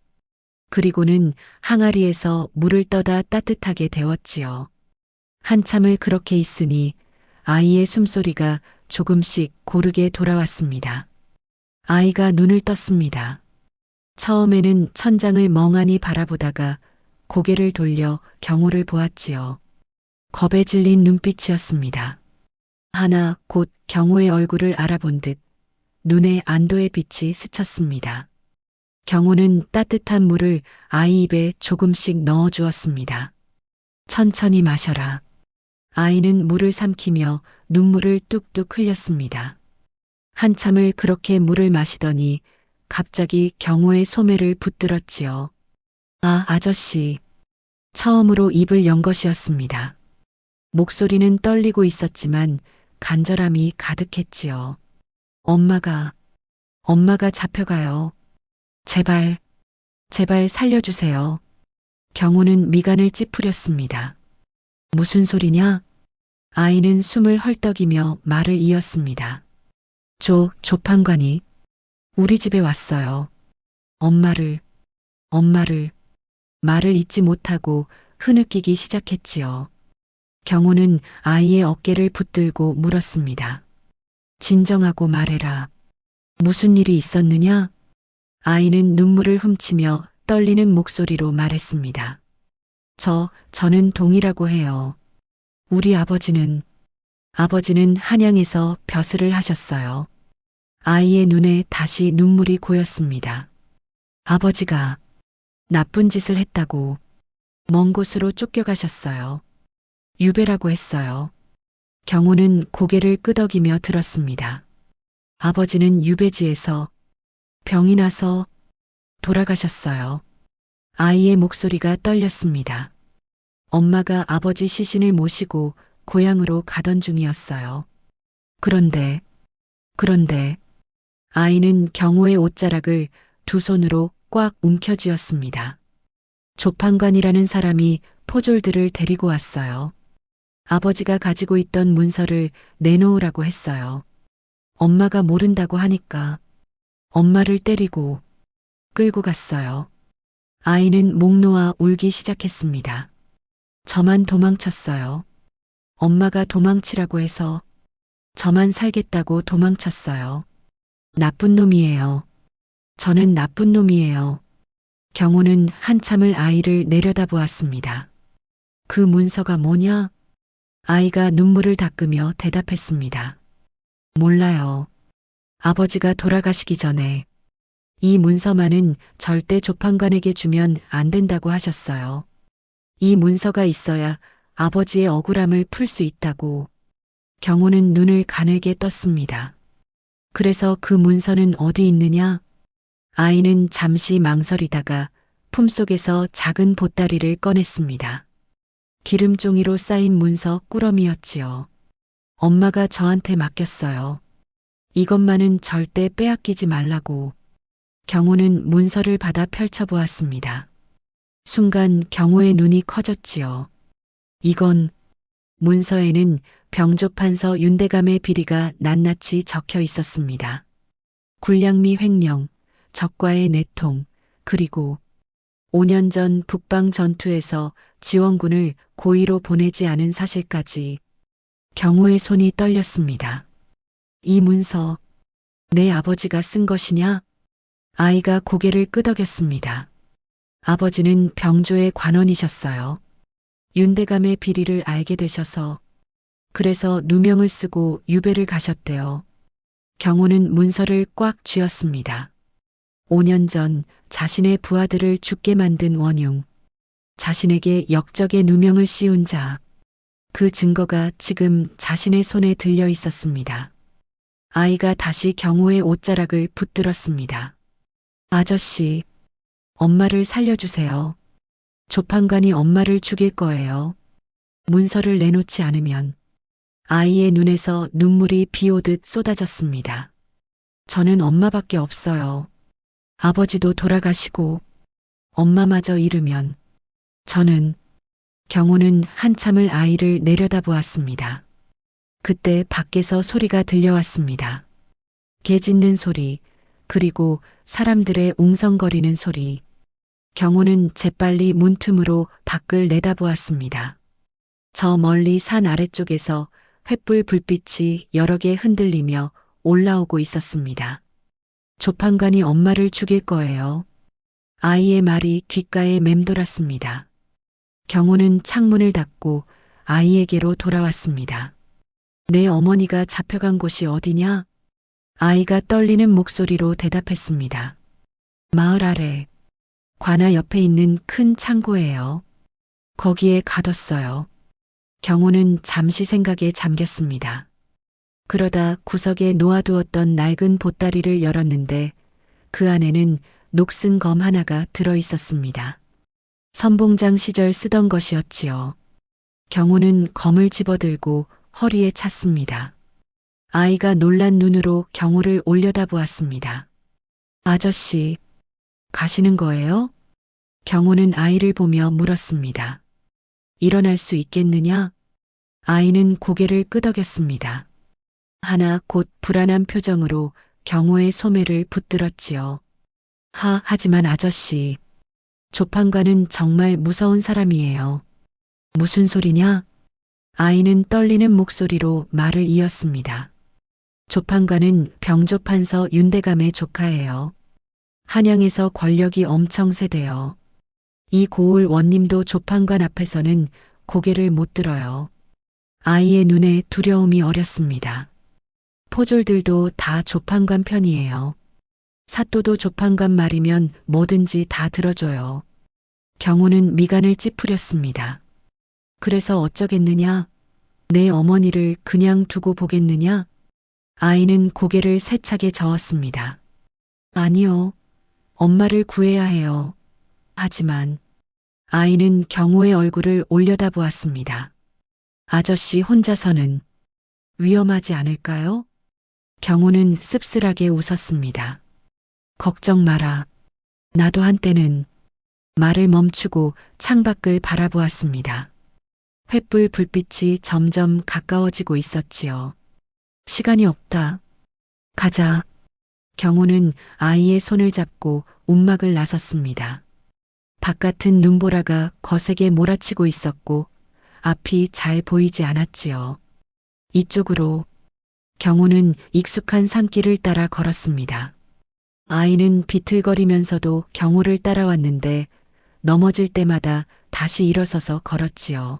그리고는 항아리에서 물을 떠다 따뜻하게 데웠지요. 한참을 그렇게 있으니 아이의 숨소리가 조금씩 고르게 돌아왔습니다. 아이가 눈을 떴습니다. 처음에는 천장을 멍하니 바라보다가 고개를 돌려 경호를 보았지요. 겁에 질린 눈빛이었습니다. 하나 곧 경호의 얼굴을 알아본 듯 눈에 안도의 빛이 스쳤습니다. 경호는 따뜻한 물을 아이 입에 조금씩 넣어 주었습니다. 천천히 마셔라. 아이는 물을 삼키며 눈물을 뚝뚝 흘렸습니다. 한참을 그렇게 물을 마시더니 갑자기 경호의 소매를 붙들었지요. 아, 아저씨. 처음으로 입을 연 것이었습니다. 목소리는 떨리고 있었지만 간절함이 가득했지요. 엄마가 잡혀가요. 제발 살려주세요. 경호는 미간을 찌푸렸습니다. 무슨 소리냐? 아이는 숨을 헐떡이며 말을 이었습니다. 조판관이 우리 집에 왔어요. 엄마를 말을 잇지 못하고 흐느끼기 시작했지요. 경호는 아이의 어깨를 붙들고 물었습니다. 진정하고 말해라. 무슨 일이 있었느냐? 아이는 눈물을 훔치며 떨리는 목소리로 말했습니다. 저는 동이라고 해요. 우리 아버지는 한양에서 벼슬을 하셨어요. 아이의 눈에 다시 눈물이 고였습니다. 아버지가 나쁜 짓을 했다고 먼 곳으로 쫓겨가셨어요. 유배라고 했어요. 경호는 고개를 끄덕이며 들었습니다. 아버지는 유배지에서 병이 나서 돌아가셨어요. 아이의 목소리가 떨렸습니다. 엄마가 아버지 시신을 모시고 고향으로 가던 중이었어요. 그런데 아이는 경호의 옷자락을 두 손으로 꽉 움켜쥐었습니다. 조판관이라는 사람이 포졸들을 데리고 왔어요. 아버지가 가지고 있던 문서를 내놓으라고 했어요. 엄마가 모른다고 하니까 엄마를 때리고 끌고 갔어요. 아이는 목 놓아 울기 시작했습니다. 저만 도망쳤어요. 엄마가 도망치라고 해서 저만 살겠다고 도망쳤어요. 나쁜 놈이에요. 저는 나쁜 놈이에요. 경호는 한참을 아이를 내려다보았습니다. 그 문서가 뭐냐? 아이가 눈물을 닦으며 대답했습니다. 몰라요. 아버지가 돌아가시기 전에 이 문서만은 절대 조판관에게 주면 안 된다고 하셨어요. 이 문서가 있어야 아버지의 억울함을 풀 수 있다고. 경호는 눈을 가늘게 떴습니다. 그래서 그 문서는 어디 있느냐? 아이는 잠시 망설이다가 품속에서 작은 보따리를 꺼냈습니다. 기름종이로 쌓인 문서 꾸러미였지요. 엄마가 저한테 맡겼어요. 이것만은 절대 빼앗기지 말라고. 경호는 문서를 받아 펼쳐보았습니다. 순간 경호의 눈이 커졌지요. 이건 문서에는 병조판서 윤대감의 비리가 낱낱이 적혀 있었습니다. 군량미 횡령, 적과의 내통, 그리고 5년 전 북방 전투에서 지원군을 고의로 보내지 않은 사실까지. 경호의 손이 떨렸습니다. 이 문서, 내 아버지가 쓴 것이냐? 아이가 고개를 끄덕였습니다. 아버지는 병조의 관원이셨어요. 윤대감의 비리를 알게 되셔서 그래서 누명을 쓰고 유배를 가셨대요. 경호는 문서를 꽉 쥐었습니다. 5년 전 자신의 부하들을 죽게 만든 원흉, 자신에게 역적의 누명을 씌운 자, 그 증거가 지금 자신의 손에 들려 있었습니다. 아이가 다시 경호의 옷자락을 붙들었습니다. 아저씨, 엄마를 살려주세요. 조판관이 엄마를 죽일 거예요. 문서를 내놓지 않으면. 아이의 눈에서 눈물이 비오듯 쏟아졌습니다. 저는 엄마밖에 없어요. 아버지도 돌아가시고 엄마마저 잃으면 경호는 한참을 아이를 내려다보았습니다. 그때 밖에서 소리가 들려왔습니다. 개 짖는 소리, 그리고 사람들의 웅성거리는 소리. 경호는 재빨리 문틈으로 밖을 내다보았습니다. 저 멀리 산 아래쪽에서 횃불 불빛이 여러 개 흔들리며 올라오고 있었습니다. 조판관이 엄마를 죽일 거예요. 아이의 말이 귓가에 맴돌았습니다. 경호는 창문을 닫고 아이에게로 돌아왔습니다. 내 어머니가 잡혀간 곳이 어디냐? 아이가 떨리는 목소리로 대답했습니다. 마을 아래, 관아 옆에 있는 큰 창고예요. 거기에 가뒀어요. 경호는 잠시 생각에 잠겼습니다. 그러다 구석에 놓아두었던 낡은 보따리를 열었는데 그 안에는 녹슨 검 하나가 들어 있었습니다. 선봉장 시절 쓰던 것이었지요. 경호는 검을 집어들고 허리에 찼습니다. 아이가 놀란 눈으로 경호를 올려다보았습니다. 아저씨, 가시는 거예요? 경호는 아이를 보며 물었습니다. 일어날 수 있겠느냐? 아이는 고개를 끄덕였습니다. 하나 곧 불안한 표정으로 경호의 소매를 붙들었지요. 하지만 아저씨, 조판관은 정말 무서운 사람이에요. 무슨 소리냐? 아이는 떨리는 목소리로 말을 이었습니다. 조판관은 병조판서 윤대감의 조카예요. 한양에서 권력이 엄청 세대요. 이 고을 원님도 조판관 앞에서는 고개를 못 들어요. 아이의 눈에 두려움이 어렸습니다. 포졸들도 다 조판관 편이에요. 사또도 조판관 말이면 뭐든지 다 들어줘요. 경우는 미간을 찌푸렸습니다. 그래서 어쩌겠느냐? 내 어머니를 그냥 두고 보겠느냐? 아이는 고개를 세차게 저었습니다. 아니요. 엄마를 구해야 해요. 하지만 아이는 경호의 얼굴을 올려다보았습니다. 아저씨 혼자서는 위험하지 않을까요? 경호는 씁쓸하게 웃었습니다. 걱정 마라. 나도 한때는 말을 멈추고 창밖을 바라보았습니다. 횃불 불빛이 점점 가까워지고 있었지요. 시간이 없다. 가자. 경호는 아이의 손을 잡고 움막을 나섰습니다. 바깥은 눈보라가 거세게 몰아치고 있었고 앞이 잘 보이지 않았지요. 이쪽으로 경호는 익숙한 산길을 따라 걸었습니다. 아이는 비틀거리면서도 경호를 따라왔는데 넘어질 때마다 다시 일어서서 걸었지요.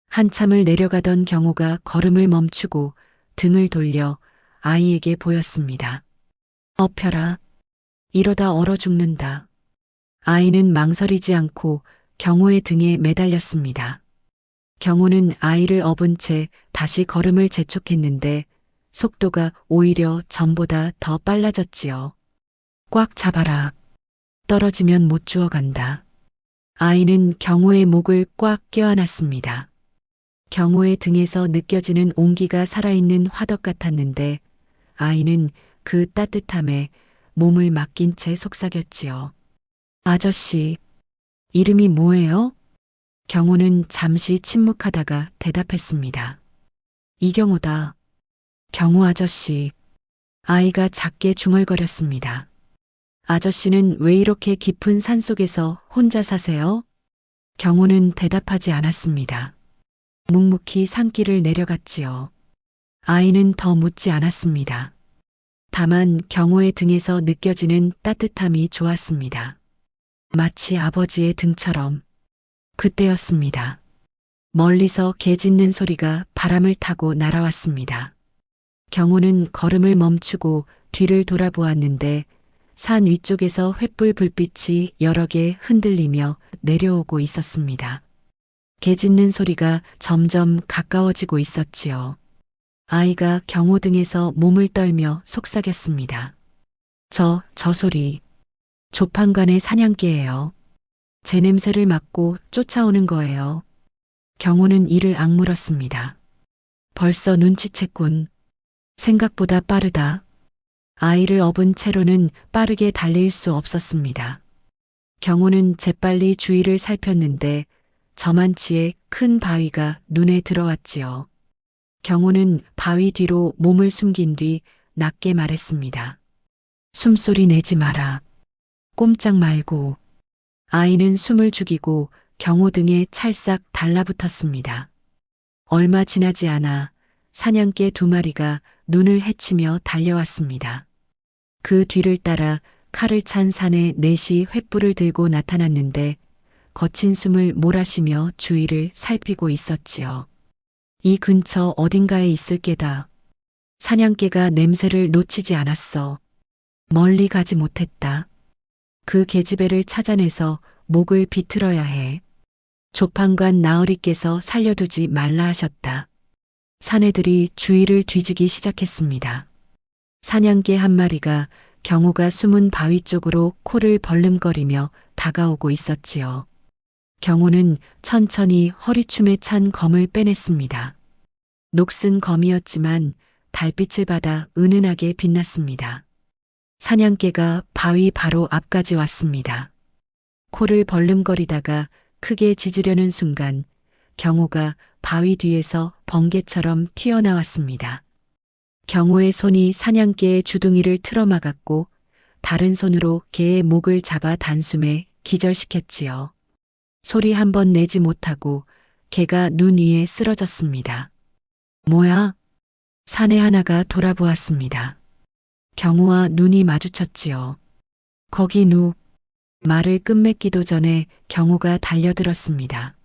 한참을 내려가던 경호가 걸음을 멈추고 등을 돌려 아이에게 보였습니다. 엎혀라. 이러다 얼어 죽는다. 아이는 망설이지 않고 경호의 등에 매달렸습니다. 경호는 아이를 업은 채 다시 걸음을 재촉했는데 속도가 오히려 전보다 더 빨라졌지요. 꽉 잡아라. 떨어지면 못 주워간다. 아이는 경호의 목을 꽉 껴안았습니다. 경호의 등에서 느껴지는 온기가 살아있는 화덕 같았는데 아이는 그 따뜻함에 몸을 맡긴 채 속삭였지요. 아저씨, 이름이 뭐예요? 경호는 잠시 침묵하다가 대답했습니다. 이경호다. 경호 아저씨. 아이가 작게 중얼거렸습니다. 아저씨는 왜 이렇게 깊은 산속에서 혼자 사세요? 경호는 대답하지 않았습니다. 묵묵히 산길을 내려갔지요. 아이는 더 묻지 않았습니다. 다만 경호의 등에서 느껴지는 따뜻함이 좋았습니다. 마치 아버지의 등처럼. 그때였습니다. 멀리서 개 짖는 소리가 바람을 타고 날아왔습니다. 경호는 걸음을 멈추고 뒤를 돌아보았는데 산 위쪽에서 횃불 불빛이 여러 개 흔들리며 내려오고 있었습니다. 개 짖는 소리가 점점 가까워지고 있었지요. 아이가 경호 등에서 몸을 떨며 속삭였습니다. 저 소리. 조판관의 사냥개예요. 제 냄새를 맡고 쫓아오는 거예요. 경호는 이를 악물었습니다. 벌써 눈치챘군. 생각보다 빠르다. 아이를 업은 채로는 빠르게 달릴 수 없었습니다. 경호는 재빨리 주위를 살폈는데 저만치의 큰 바위가 눈에 들어왔지요. 경호는 바위 뒤로 몸을 숨긴 뒤 낮게 말했습니다. 숨소리 내지 마라. 꼼짝 말고. 아이는 숨을 죽이고 경호 등에 찰싹 달라붙었습니다. 얼마 지나지 않아 사냥개 2마리가 눈을 헤치며 달려왔습니다. 그 뒤를 따라 칼을 찬 사내 넷이 횃불을 들고 나타났는데 거친 숨을 몰아쉬며 주위를 살피고 있었지요. 이 근처 어딘가에 있을 게다. 사냥개가 냄새를 놓치지 않았어. 멀리 가지 못했다. 그 계집애를 찾아내서 목을 비틀어야 해. 조판관 나으리께서 살려두지 말라 하셨다. 사내들이 주위를 뒤지기 시작했습니다. 사냥개 1마리가 경호가 숨은 바위 쪽으로 코를 벌름거리며 다가오고 있었지요. 경호는 천천히 허리춤에 찬 검을 빼냈습니다. 녹슨 검이었지만 달빛을 받아 은은하게 빛났습니다. 사냥개가 바위 바로 앞까지 왔습니다. 코를 벌름거리다가 크게 짖으려는 순간 경호가 바위 뒤에서 번개처럼 튀어나왔습니다. 경호의 손이 사냥개의 주둥이를 틀어막았고 다른 손으로 개의 목을 잡아 단숨에 기절시켰지요. 소리 한 번 내지 못하고 개가 눈 위에 쓰러졌습니다. 뭐야? 사내 하나가 돌아보았습니다. 경우와 눈이 마주쳤지요. 거기 말을 끝맺기도 전에 경우가 달려들었습니다.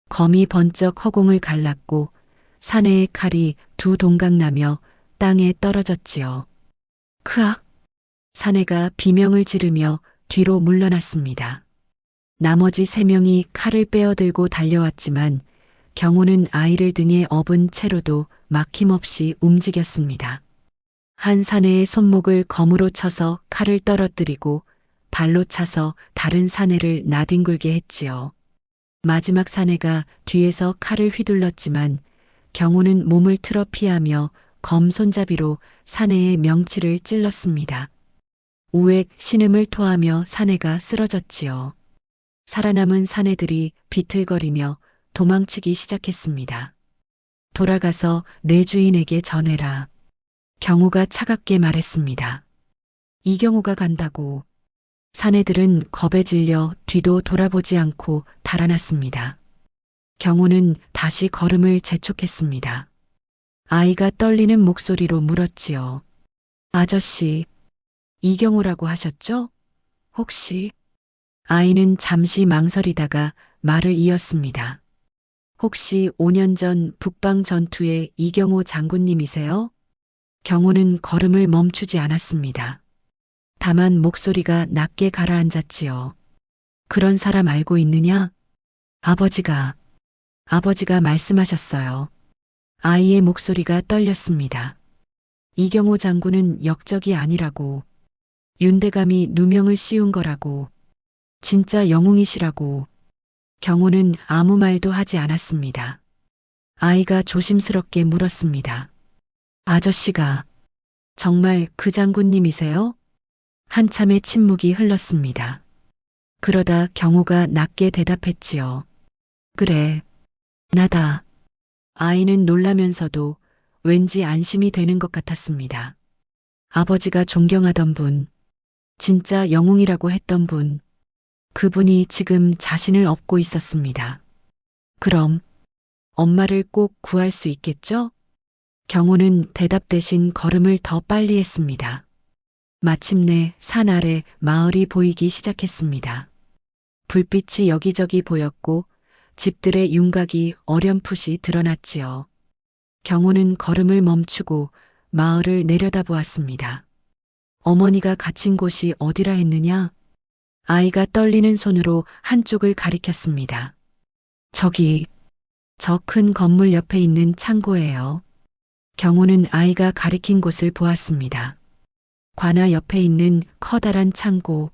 검이 번쩍 허공을 갈랐고 사내의 칼이 두 동강 나며 땅에 떨어졌지요. 크악! 사내가 비명을 지르며 뒤로 물러났습니다. 나머지 세 명이 칼을 빼어들고 달려왔지만 경우는 아이를 등에 업은 채로도 막힘없이 움직였습니다. 한 사내의 손목을 검으로 쳐서 칼을 떨어뜨리고 발로 차서 다른 사내를 나뒹굴게 했지요. 마지막 사내가 뒤에서 칼을 휘둘렀지만 경우는 몸을 틀어 피하며 검 손잡이로 사내의 명치를 찔렀습니다. 우액 신음을 토하며 사내가 쓰러졌지요. 살아남은 사내들이 비틀거리며 도망치기 시작했습니다. 돌아가서 내 주인에게 전해라. 경우가 차갑게 말했습니다. 이경우가 간다고. 사내들은 겁에 질려 뒤도 돌아보지 않고 달아났습니다. 경우는 다시 걸음을 재촉했습니다. 아이가 떨리는 목소리로 물었지요. 아저씨, 이경우라고 하셨죠? 혹시? 아이는 잠시 망설이다가 말을 이었습니다. 혹시 5년 전 북방 전투의 이경우 장군님이세요? 경우는 걸음을 멈추지 않았습니다. 다만 목소리가 낮게 가라앉았지요. 그런 사람 알고 있느냐? 아버지가 말씀하셨어요. 아이의 목소리가 떨렸습니다. 이경호 장군은 역적이 아니라고. 윤대감이 누명을 씌운 거라고. 진짜 영웅이시라고. 경호는 아무 말도 하지 않았습니다. 아이가 조심스럽게 물었습니다. 아저씨가 정말 그 장군님이세요? 한참의 침묵이 흘렀습니다. 그러다 경호가 낮게 대답했지요. 그래, 나다. 아이는 놀라면서도 왠지 안심이 되는 것 같았습니다. 아버지가 존경하던 분, 진짜 영웅이라고 했던 분, 그분이 지금 자신을 업고 있었습니다. 그럼 엄마를 꼭 구할 수 있겠죠? 경호는 대답 대신 걸음을 더 빨리 했습니다. 마침내 산 아래 마을이 보이기 시작했습니다. 불빛이 여기저기 보였고 집들의 윤곽이 어렴풋이 드러났지요. 경호는 걸음을 멈추고 마을을 내려다보았습니다. 어머니가 갇힌 곳이 어디라 했느냐? 아이가 떨리는 손으로 한쪽을 가리켰습니다. 저기, 저 큰 건물 옆에 있는 창고예요. 경호는 아이가 가리킨 곳을 보았습니다. 관아 옆에 있는 커다란 창고.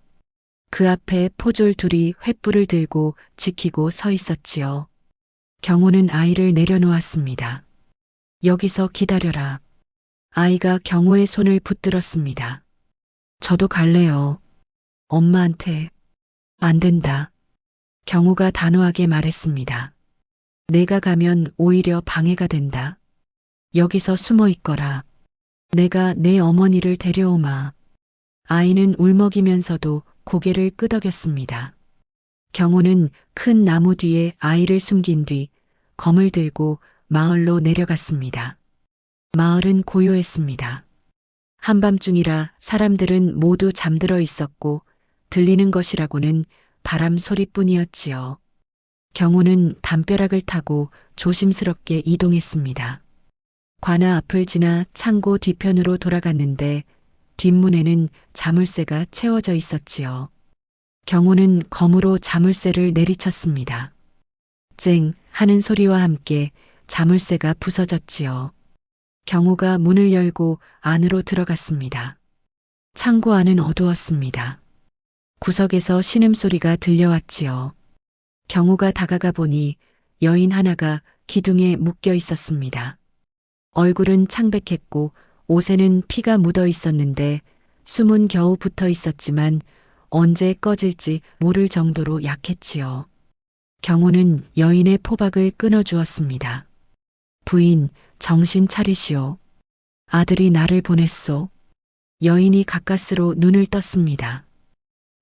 그 앞에 포졸 둘이 횃불을 들고 지키고 서 있었지요. 경호는 아이를 내려놓았습니다. 여기서 기다려라. 아이가 경호의 손을 붙들었습니다. 저도 갈래요. 엄마한테. 안 된다. 경호가 단호하게 말했습니다. 내가 가면 오히려 방해가 된다. 여기서 숨어 있거라. 내가 내 어머니를 데려오마. 아이는 울먹이면서도 고개를 끄덕였습니다. 경호는 큰 나무 뒤에 아이를 숨긴 뒤 검을 들고 마을로 내려갔습니다. 마을은 고요했습니다. 한밤중이라 사람들은 모두 잠들어 있었고 들리는 것이라고는 바람 소리뿐이었지요. 경호는 담벼락을 타고 조심스럽게 이동했습니다. 관아 앞을 지나 창고 뒤편으로 돌아갔는데 뒷문에는 자물쇠가 채워져 있었지요. 경호는 검으로 자물쇠를 내리쳤습니다. 쨍 하는 소리와 함께 자물쇠가 부서졌지요. 경호가 문을 열고 안으로 들어갔습니다. 창고 안은 어두웠습니다. 구석에서 신음소리가 들려왔지요. 경호가 다가가 보니 여인 하나가 기둥에 묶여 있었습니다. 얼굴은 창백했고 옷에는 피가 묻어 있었는데 숨은 겨우 붙어 있었지만 언제 꺼질지 모를 정도로 약했지요. 경호는 여인의 포박을 끊어주었습니다. 부인, 정신 차리시오. 아들이 나를 보냈소. 여인이 가까스로 눈을 떴습니다.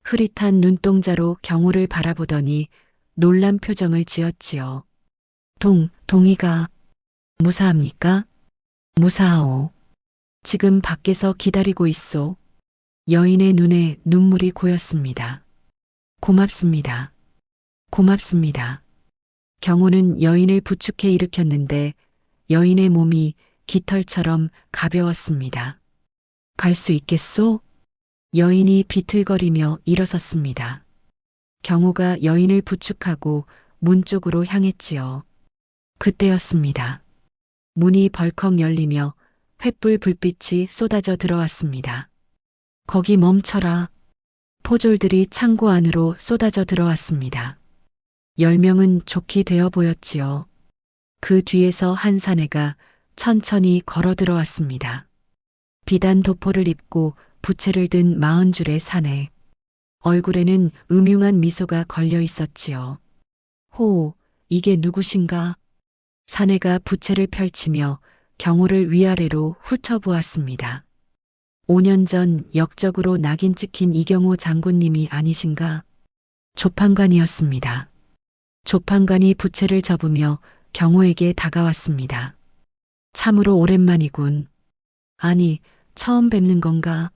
흐릿한 눈동자로 경호를 바라보더니 놀란 표정을 지었지요. 동희가 무사합니까? 무사하오. 지금 밖에서 기다리고 있소. 여인의 눈에 눈물이 고였습니다. 고맙습니다. 고맙습니다. 경호는 여인을 부축해 일으켰는데 여인의 몸이 깃털처럼 가벼웠습니다. 갈 수 있겠소? 여인이 비틀거리며 일어섰습니다. 경호가 여인을 부축하고 문 쪽으로 향했지요. 그때였습니다. 문이 벌컥 열리며 횃불 불빛이 쏟아져 들어왔습니다. 거기 멈춰라. 포졸들이 창고 안으로 쏟아져 들어왔습니다. 10명은 좋게 되어 보였지요. 그 뒤에서 한 사내가 천천히 걸어 들어왔습니다. 비단 도포를 입고 부채를 든 40줄의 사내. 얼굴에는 음흉한 미소가 걸려 있었지요. 호, 이게 누구신가? 사내가 부채를 펼치며 경호를 위아래로 훑어보았습니다. 5년 전 역적으로 낙인 찍힌 이경호 장군님이 아니신가? 조판관이었습니다. 조판관이 부채를 접으며 경호에게 다가왔습니다. 참으로 오랜만이군. 아니, 처음 뵙는 건가?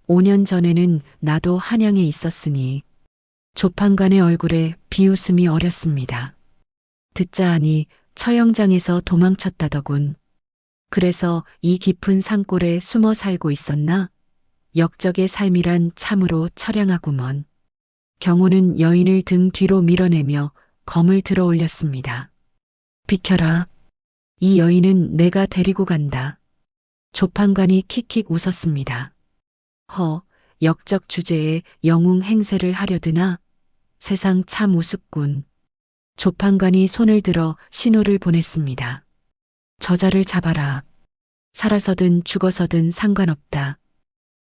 5년 전에는 나도 한양에 있었으니. 조판관의 얼굴에 비웃음이 어렸습니다. 듣자 하니 처형장에서 도망쳤다더군. 그래서 이 깊은 산골에 숨어 살고 있었나? 역적의 삶이란 참으로 처량하구먼. 경호는 여인을 등 뒤로 밀어내며 검을 들어 올렸습니다. 비켜라. 이 여인은 내가 데리고 간다. 조판관이 킥킥 웃었습니다. 역적 주제에 영웅 행세를 하려드나? 세상 참 우습군. 조판관이 손을 들어 신호를 보냈습니다. 저자를 잡아라. 살아서든 죽어서든 상관없다.